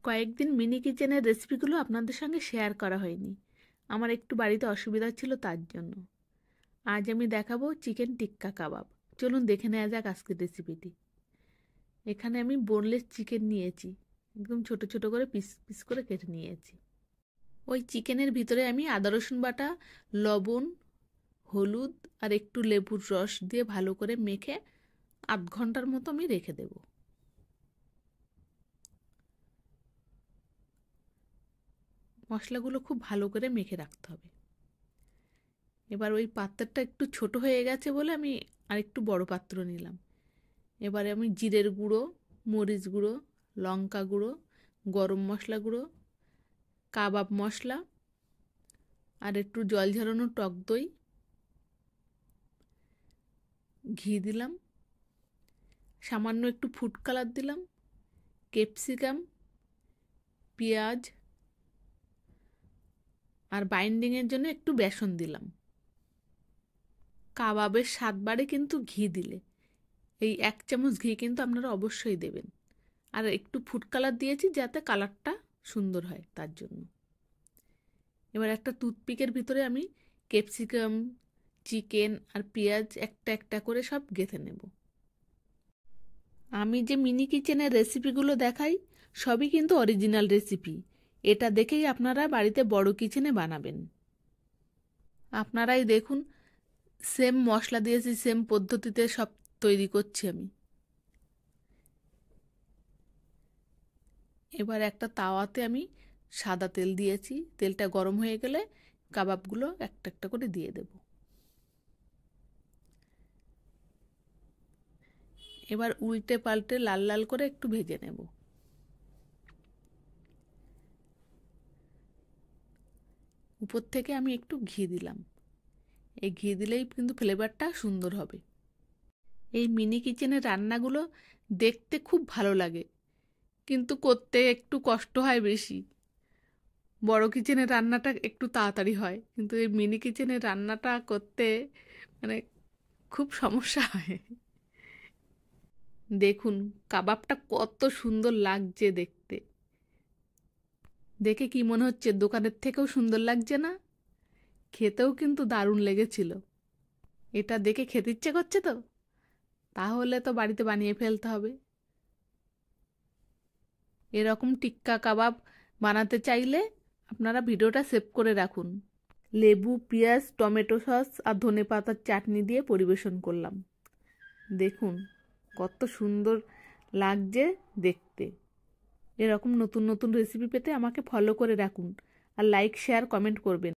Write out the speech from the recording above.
কয়েকদিন মিনি কিচেনের রেসিপিগুলো আপনাদের সঙ্গে শেয়ার করা হয়নি। আমার একটু বাড়িতে অসুবিধা ছিল তার জন্য। আজ আমি দেখাবো চিকেন টিক্কা কাবাব। চলুন দেখে নেওয়া যাক আজকের রেসিপিটি। এখানে আমি বোনলেস চিকেন নিয়েছি, একদম ছোট ছোট করে পিস পিস করে কেটে নিয়েছি। ওই চিকেনের ভিতরে আমি আদা রসুন বাটা, লবণ, হলুদ আর একটু লেবুর রস দিয়ে ভালো করে মেখে আধ ঘন্টার মতো আমি রেখে দেবো। মশলাগুলো খুব ভালো করে মেখে রাখতে হবে। এবার ওই পাত্রটা একটু ছোট হয়ে গেছে বলে আমি আরেকটু বড় পাত্র নিলাম। এবারে আমি জিরের গুঁড়ো, মরিচ গুঁড়ো, লঙ্কা গুঁড়ো, গরম মশলা গুঁড়ো, কাবাব মশলা আর একটু জল ঝরানো টক দই, ঘি দিলাম, সামান্য একটু ফুড কালার দিলাম, ক্যাপসিকাম, পেঁয়াজ আর বাইন্ডিংয়ের জন্য একটু বেসন দিলাম। কাবাবের স্বাদ বাড়ে কিন্তু ঘি দিলে। এই 1 চামচ ঘি কিন্তু আপনারা অবশ্যই দেবেন। আর একটু ফুড কালার দিয়েছি যাতে কালারটা সুন্দর হয় তার জন্য। এবার একটা টুথপিকের ভিতরে আমি ক্যাপসিকাম, চিকেন আর পেঁয়াজ একটা একটা করে সব গেঁথে নেব। আমি যে মিনি কিচেনের রেসিপিগুলো দেখাই সবই কিন্তু অরিজিনাল রেসিপি। এটা দেখেই আপনারা বাড়িতে বড় কিচেনে বানাবেন। আপনারাই দেখুন, সেম মশলা দিয়েছি, সেম পদ্ধতিতে সব তৈরি করছি আমি। এবার একটা তাওয়াতে আমি সাদা তেল দিয়েছি। তেলটা গরম হয়ে গেলে কাবাবগুলো একটা একটা করে দিয়ে দেব। এবার উল্টে পাল্টে লাল লাল করে একটু ভেজে নেব। উপর থেকে আমি একটু ঘি দিলাম। এই ঘি দিলেই কিন্তু ফ্লেভারটা সুন্দর হবে। এই মিনি কিচেনের রান্নাগুলো দেখতে খুব ভালো লাগে, কিন্তু করতে একটু কষ্ট হয় বেশি। বড় কিচেনের রান্নাটা একটু তাড়াতাড়ি হয়, কিন্তু এই মিনি কিচেনের রান্নাটা করতে মানে খুব সমস্যা হয়। দেখুন কাবাবটা কত সুন্দর লাগছে দেখতে। দেখে কি মনে হচ্ছে দোকানের থেকেও সুন্দর লাগছে না? খেতেও কিন্তু দারুণ লেগেছিল। এটা দেখে খেতে ইচ্ছে করছে তো? তাহলে তো বাড়িতে বানিয়ে ফেলতে হবে। এরকম টিক্কা কাবাব বানাতে চাইলে আপনারা ভিডিওটা সেভ করে রাখুন। লেবু, পেঁয়াজ, টমেটো সস আর ধনেপাতার চাটনি দিয়ে পরিবেশন করলাম। দেখুন কত সুন্দর লাগছে দেখতে। এরকম নতুন নতুন রেসিপি পেতে আমাকে ফলো করে রাখুন আর লাইক, শেয়ার, কমেন্ট করবেন।